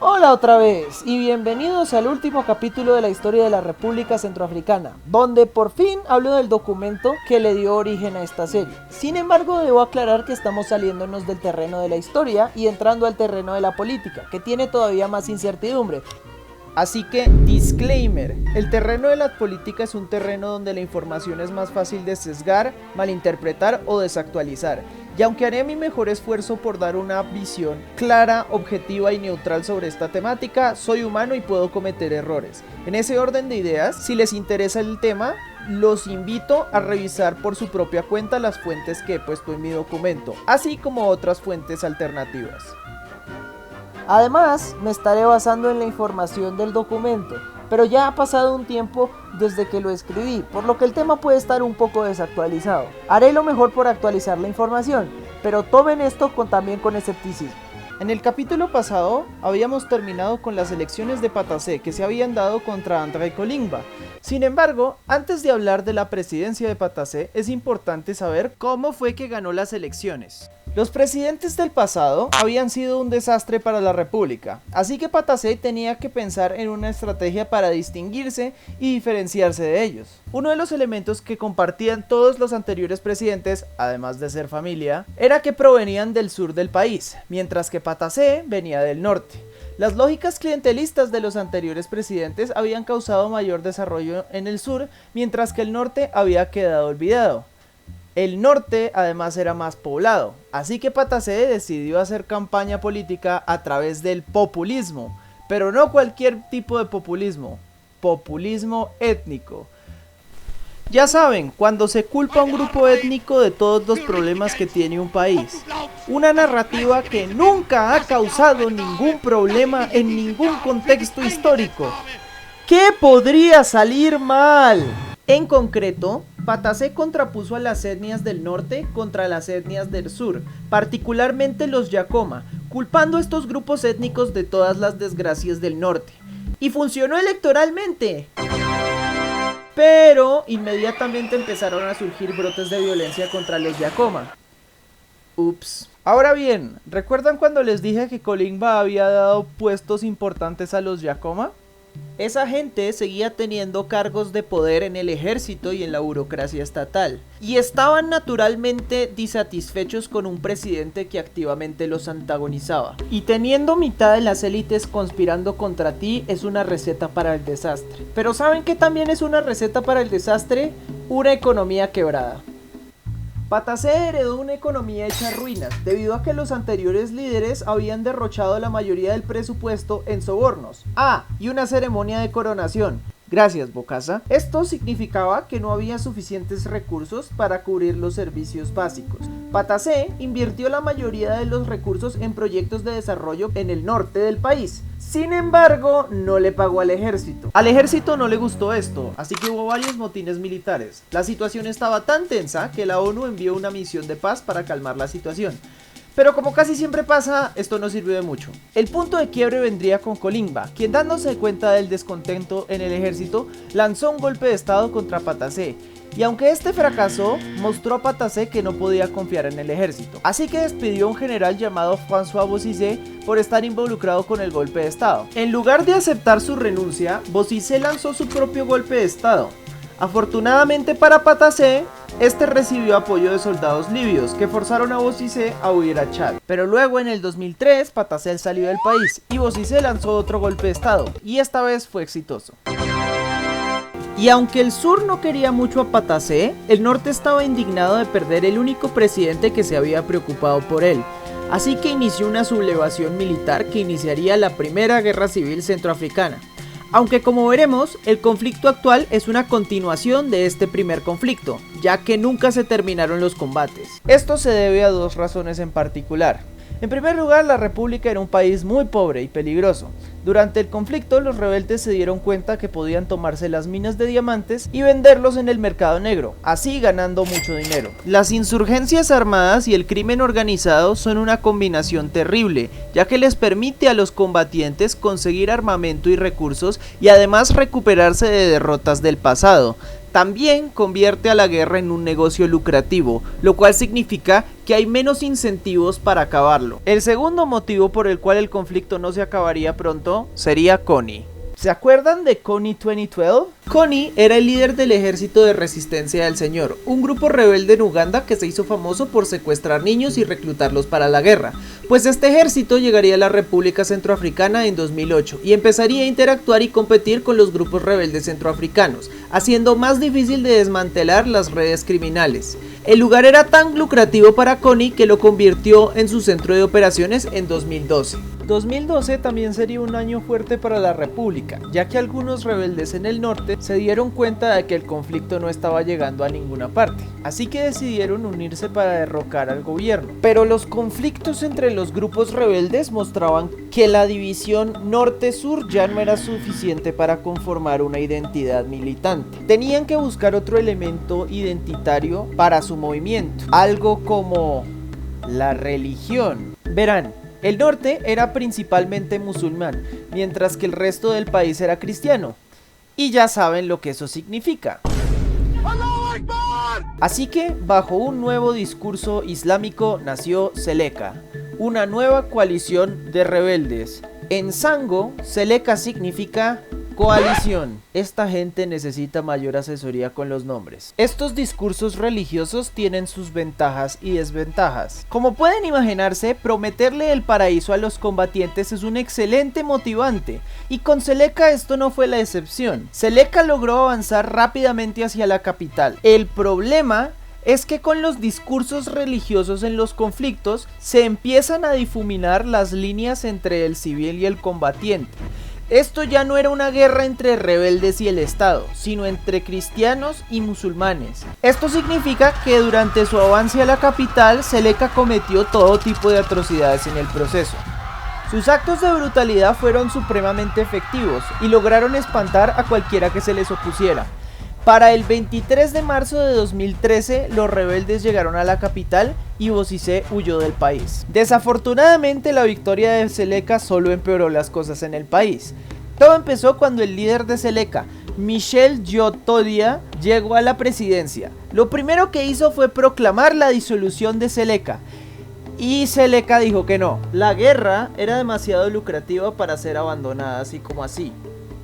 Hola otra vez y bienvenidos al último capítulo de la historia de la República Centroafricana, donde por fin hablo del documento que le dio origen a esta serie. Sin embargo, debo aclarar que estamos saliéndonos del terreno de la historia y entrando al terreno de la política, que tiene todavía más incertidumbre. Así que, disclaimer, el terreno de la política es un terreno donde la información es más fácil de sesgar, malinterpretar o desactualizar. Y aunque haré mi mejor esfuerzo por dar una visión clara, objetiva y neutral sobre esta temática, soy humano y puedo cometer errores. En ese orden de ideas, si les interesa el tema, los invito a revisar por su propia cuenta las fuentes que he puesto en mi documento, así como otras fuentes alternativas. Además, me estaré basando en la información del documento, pero ya ha pasado un tiempo desde que lo escribí, por lo que el tema puede estar un poco desactualizado. Haré lo mejor por actualizar la información, pero tomen esto también con escepticismo. En el capítulo pasado habíamos terminado con las elecciones de Patassé que se habían dado contra André Kolingba. Sin embargo, antes de hablar de la presidencia de Patassé, es importante saber cómo fue que ganó las elecciones. Los presidentes del pasado habían sido un desastre para la república, así que Patassé tenía que pensar en una estrategia para distinguirse y diferenciarse de ellos. Uno de los elementos que compartían todos los anteriores presidentes, además de ser familia, era que provenían del sur del país, mientras que Patassé venía del norte. Las lógicas clientelistas de los anteriores presidentes habían causado mayor desarrollo en el sur, mientras que el norte había quedado olvidado. El norte además era más poblado, así que Patassé decidió hacer campaña política a través del populismo, pero no cualquier tipo de populismo, populismo étnico. Ya saben, cuando se culpa a un grupo étnico de todos los problemas que tiene un país. Una narrativa que nunca ha causado ningún problema en ningún contexto histórico. ¿Qué podría salir mal? En concreto, Patassé contrapuso a las etnias del norte contra las etnias del sur, particularmente los Yakoma, culpando a estos grupos étnicos de todas las desgracias del norte. ¡Y funcionó electoralmente! Pero inmediatamente empezaron a surgir brotes de violencia contra los Yakoma. Ups. Ahora bien, ¿recuerdan cuando les dije que Kolingba había dado puestos importantes a los Yakoma? Esa gente seguía teniendo cargos de poder en el ejército y en la burocracia estatal, y estaban naturalmente disatisfechos con un presidente que activamente los antagonizaba. Y teniendo mitad de las élites conspirando contra ti es una receta para el desastre. Pero ¿saben qué también es una receta para el desastre? Una economía quebrada. Patassé heredó una economía hecha ruinas, debido a que los anteriores líderes habían derrochado la mayoría del presupuesto en sobornos. Y una ceremonia de coronación. Gracias, Bokassa. Esto significaba que no había suficientes recursos para cubrir los servicios básicos. Patassé invirtió la mayoría de los recursos en proyectos de desarrollo en el norte del país. Sin embargo, no le pagó al ejército. Al ejército no le gustó esto, así que hubo varios motines militares. La situación estaba tan tensa que la ONU envió una misión de paz para calmar la situación. Pero como casi siempre pasa, esto no sirvió de mucho. El punto de quiebre vendría con Kolingba, quien dándose cuenta del descontento en el ejército, lanzó un golpe de estado contra Patassé. Y aunque este fracasó, mostró a Patassé que no podía confiar en el ejército. Así que despidió a un general llamado François Bozizé por estar involucrado con el golpe de estado. En lugar de aceptar su renuncia, Bozizé lanzó su propio golpe de estado. Afortunadamente para Patassé, este recibió apoyo de soldados libios que forzaron a Bozizé a huir a Chad. Pero luego en el 2003 Patassé salió del país y Bozizé lanzó otro golpe de estado y esta vez fue exitoso. Y aunque el sur no quería mucho a Patassé, el norte estaba indignado de perder el único presidente que se había preocupado por él. Así que inició una sublevación militar que iniciaría la primera guerra civil centroafricana. Aunque como veremos, el conflicto actual es una continuación de este primer conflicto, ya que nunca se terminaron los combates. Esto se debe a dos razones en particular. En primer lugar, la república era un país muy pobre y peligroso. Durante el conflicto, los rebeldes se dieron cuenta que podían tomarse las minas de diamantes y venderlos en el mercado negro, así ganando mucho dinero. Las insurgencias armadas y el crimen organizado son una combinación terrible, ya que les permite a los combatientes conseguir armamento y recursos y además recuperarse de derrotas del pasado. También convierte a la guerra en un negocio lucrativo, lo cual significa que hay menos incentivos para acabarlo. El segundo motivo por el cual el conflicto no se acabaría pronto sería Kony. ¿Se acuerdan de Kony 2012? Kony era el líder del Ejército de Resistencia del Señor, un grupo rebelde en Uganda que se hizo famoso por secuestrar niños y reclutarlos para la guerra, pues este ejército llegaría a la República Centroafricana en 2008 y empezaría a interactuar y competir con los grupos rebeldes centroafricanos, haciendo más difícil de desmantelar las redes criminales. El lugar era tan lucrativo para Kony que lo convirtió en su centro de operaciones en 2012. 2012 también sería un año fuerte para la República, ya que algunos rebeldes en el norte se dieron cuenta de que el conflicto no estaba llegando a ninguna parte, así que decidieron unirse para derrocar al gobierno. Pero los conflictos entre los grupos rebeldes mostraban que la división norte-sur ya no era suficiente para conformar una identidad militante. Tenían que buscar otro elemento identitario para su movimiento, algo como la religión. Verán, el norte era principalmente musulmán, mientras que el resto del país era cristiano. Y ya saben lo que eso significa. Así que, bajo un nuevo discurso islámico, nació Seleka, una nueva coalición de rebeldes. En Sango, Seleka significa coalición. Esta gente necesita mayor asesoría con los nombres. Estos discursos religiosos tienen sus ventajas y desventajas. Como pueden imaginarse, prometerle el paraíso a los combatientes es un excelente motivante, y con Seleka esto no fue la excepción. Seleka logró avanzar rápidamente hacia la capital. El problema es que con los discursos religiosos en los conflictos se empiezan a difuminar las líneas entre el civil y el combatiente. Esto ya no era una guerra entre rebeldes y el Estado, sino entre cristianos y musulmanes. Esto significa que durante su avance a la capital, Seleka cometió todo tipo de atrocidades en el proceso. Sus actos de brutalidad fueron supremamente efectivos y lograron espantar a cualquiera que se les opusiera. Para el 23 de marzo de 2013, los rebeldes llegaron a la capital y Bozizé huyó del país. Desafortunadamente, la victoria de Seleka solo empeoró las cosas en el país. Todo empezó cuando el líder de Seleka, Michel Djotodia, llegó a la presidencia. Lo primero que hizo fue proclamar la disolución de Seleka. Y Seleka dijo que no, la guerra era demasiado lucrativa para ser abandonada así como así.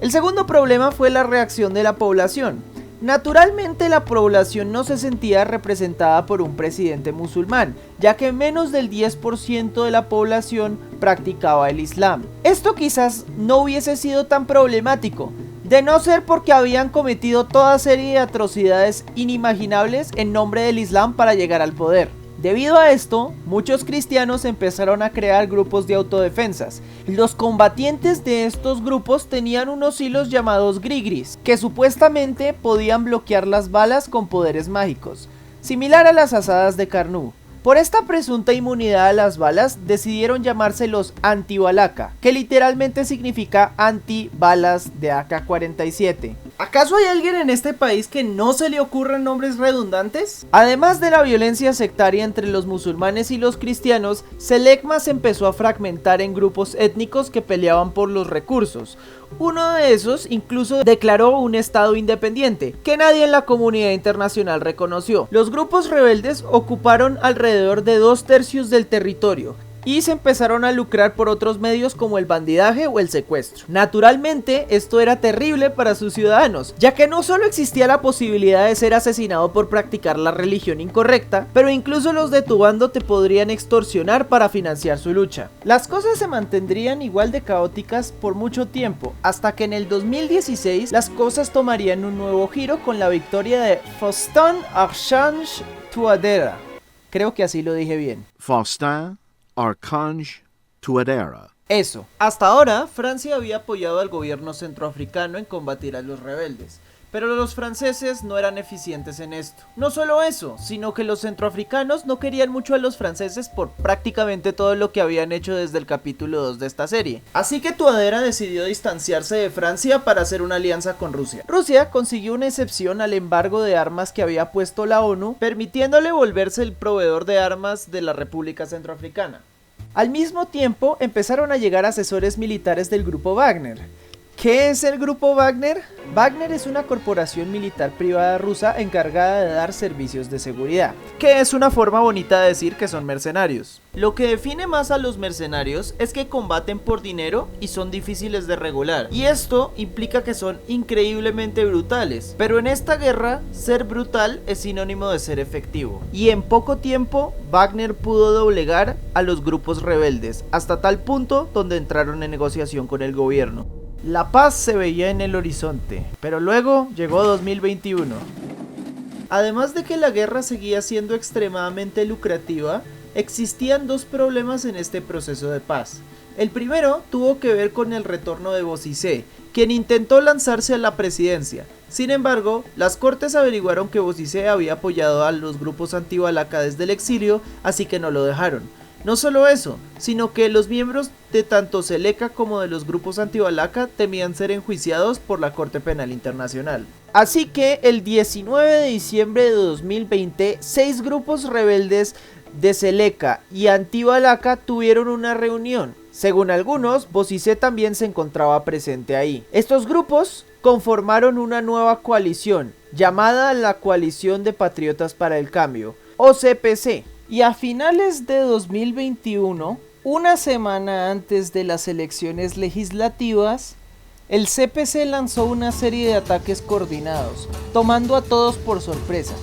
El segundo problema fue la reacción de la población. Naturalmente la población no se sentía representada por un presidente musulmán, ya que menos del 10% de la población practicaba el Islam. Esto quizás no hubiese sido tan problemático, de no ser porque habían cometido toda serie de atrocidades inimaginables en nombre del Islam para llegar al poder. Debido a esto, muchos cristianos empezaron a crear grupos de autodefensas. Los combatientes de estos grupos tenían unos hilos llamados grigris, que supuestamente podían bloquear las balas con poderes mágicos, similar a las asadas de Carnú. Por esta presunta inmunidad a las balas, decidieron llamarse los anti-balaka, que literalmente significa anti-balas de AK-47. ¿Acaso hay alguien en este país que no se le ocurran nombres redundantes? Además de la violencia sectaria entre los musulmanes y los cristianos, Seleka se empezó a fragmentar en grupos étnicos que peleaban por los recursos. Uno de esos incluso declaró un estado independiente, que nadie en la comunidad internacional reconoció. Los grupos rebeldes ocuparon alrededor de 2/3 del territorio y se empezaron a lucrar por otros medios como el bandidaje o el secuestro. Naturalmente, esto era terrible para sus ciudadanos, ya que no solo existía la posibilidad de ser asesinado por practicar la religión incorrecta, pero incluso los de tu bando te podrían extorsionar para financiar su lucha. Las cosas se mantendrían igual de caóticas por mucho tiempo, hasta que en el 2016 las cosas tomarían un nuevo giro con la victoria de Faustin Archange Touadéra. Creo que así lo dije bien. Faustin Archange Touadéra. Eso. Hasta ahora, Francia había apoyado al gobierno centroafricano en combatir a los rebeldes, pero los franceses no eran eficientes en esto. No solo eso, sino que los centroafricanos no querían mucho a los franceses por prácticamente todo lo que habían hecho desde el capítulo 2 de esta serie. Así que Touadéra decidió distanciarse de Francia para hacer una alianza con Rusia. Rusia consiguió una excepción al embargo de armas que había puesto la ONU, permitiéndole volverse el proveedor de armas de la República Centroafricana. Al mismo tiempo, empezaron a llegar asesores militares del grupo Wagner. ¿Qué es el grupo Wagner? Wagner es una corporación militar privada rusa encargada de dar servicios de seguridad, que es una forma bonita de decir que son mercenarios. Lo que define más a los mercenarios es que combaten por dinero y son difíciles de regular, y esto implica que son increíblemente brutales, pero en esta guerra ser brutal es sinónimo de ser efectivo, y en poco tiempo Wagner pudo doblegar a los grupos rebeldes, hasta tal punto donde entraron en negociación con el gobierno. La paz se veía en el horizonte, pero luego llegó 2021. Además de que la guerra seguía siendo extremadamente lucrativa, existían dos problemas en este proceso de paz. El primero tuvo que ver con el retorno de Bozizé, quien intentó lanzarse a la presidencia. Sin embargo, las cortes averiguaron que Bozizé había apoyado a los grupos anti-Balaka desde el exilio, así que no lo dejaron. No solo eso, sino que los miembros de tanto Seleka como de los grupos anti-Balaka temían ser enjuiciados por la Corte Penal Internacional. Así que el 19 de diciembre de 2020, 6 grupos rebeldes de Seleka y anti-Balaka tuvieron una reunión. Según algunos, Bozizé también se encontraba presente ahí. Estos grupos conformaron una nueva coalición, llamada la Coalición de Patriotas para el Cambio, o CPC. Y a finales de 2021, una semana antes de las elecciones legislativas, el CPC lanzó una serie de ataques coordinados, tomando a todos por sorpresa.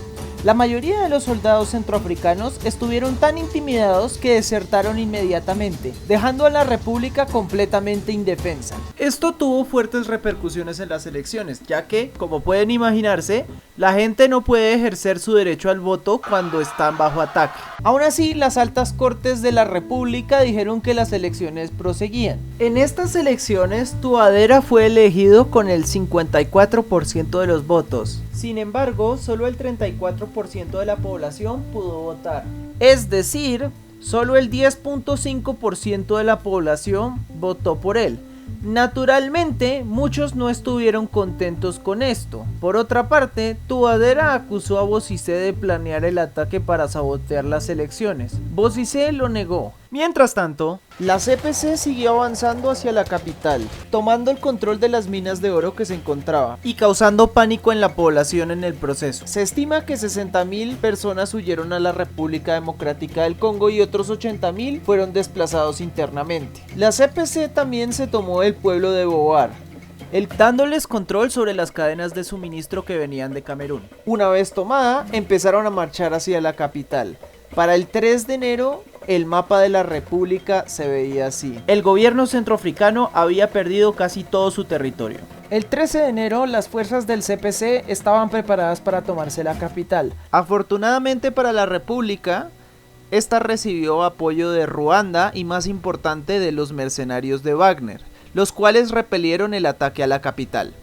La mayoría de los soldados centroafricanos estuvieron tan intimidados que desertaron inmediatamente, dejando a la república completamente indefensa. Esto tuvo fuertes repercusiones en las elecciones, ya que, como pueden imaginarse, la gente no puede ejercer su derecho al voto cuando están bajo ataque. Aún así, las altas cortes de la república dijeron que las elecciones proseguían. En estas elecciones, Touadéra fue elegido con el 54% de los votos. Sin embargo, solo el 34% de la población pudo votar. Es decir, solo el 10.5% de la población votó por él. Naturalmente, muchos no estuvieron contentos con esto. Por otra parte, Touadéra acusó a Bozizé de planear el ataque para sabotear las elecciones. Bozizé lo negó. Mientras tanto, la CPC siguió avanzando hacia la capital, tomando el control de las minas de oro que se encontraba y causando pánico en la población en el proceso. Se estima que 60.000 personas huyeron a la República Democrática del Congo y otros 80.000 fueron desplazados internamente. La CPC también se tomó el pueblo de Boar, dándoles control sobre las cadenas de suministro que venían de Camerún. Una vez tomada, empezaron a marchar hacia la capital. Para el 3 de enero, el mapa de la república se veía así. El gobierno centroafricano había perdido casi todo su territorio. El 13 de enero, las fuerzas del CPC estaban preparadas para tomarse la capital. Afortunadamente para la república, esta recibió apoyo de Ruanda y, más importante, de los mercenarios de Wagner, los cuales repelieron el ataque a la capital.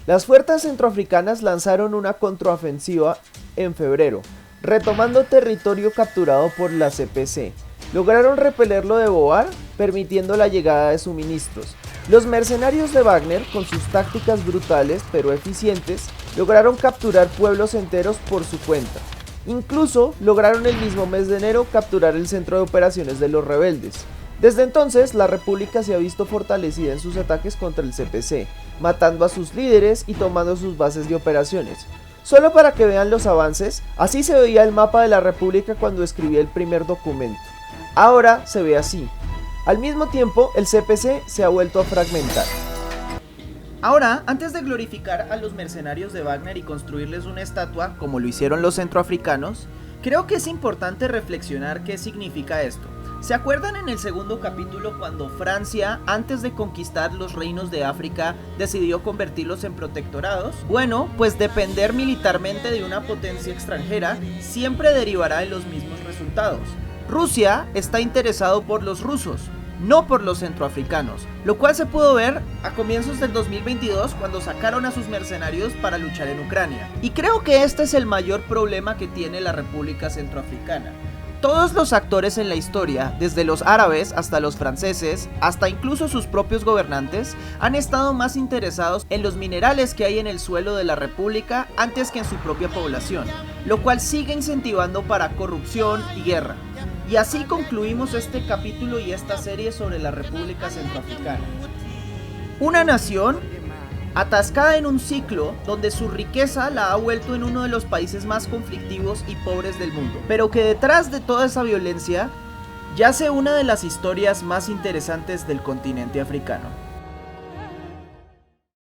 Las fuerzas centroafricanas lanzaron una contraofensiva en febrero, retomando territorio capturado por la CPC. Lograron repelerlo de Boar, permitiendo la llegada de suministros. Los mercenarios de Wagner, con sus tácticas brutales pero eficientes, lograron capturar pueblos enteros por su cuenta. Incluso lograron el mismo mes de enero capturar el centro de operaciones de los rebeldes. Desde entonces, la república se ha visto fortalecida en sus ataques contra el CPC, matando a sus líderes y tomando sus bases de operaciones. Solo para que vean los avances, así se veía el mapa de la república cuando escribí el primer documento. Ahora se ve así. Al mismo tiempo, el CPC se ha vuelto a fragmentar. Ahora, antes de glorificar a los mercenarios de Wagner y construirles una estatua, como lo hicieron los centroafricanos, creo que es importante reflexionar qué significa esto. ¿Se acuerdan en el segundo capítulo cuando Francia, antes de conquistar los reinos de África, decidió convertirlos en protectorados? Bueno, pues depender militarmente de una potencia extranjera siempre derivará en los mismos resultados. Rusia está interesado por los rusos, no por los centroafricanos, lo cual se pudo ver a comienzos del 2022 cuando sacaron a sus mercenarios para luchar en Ucrania. Y creo que este es el mayor problema que tiene la República Centroafricana. Todos los actores en la historia, desde los árabes hasta los franceses, hasta incluso sus propios gobernantes, han estado más interesados en los minerales que hay en el suelo de la república antes que en su propia población, lo cual sigue incentivando para corrupción y guerra. Y así concluimos este capítulo y esta serie sobre la República Centroafricana. Una nación atascada en un ciclo donde su riqueza la ha vuelto en uno de los países más conflictivos y pobres del mundo, pero que detrás de toda esa violencia yace una de las historias más interesantes del continente africano.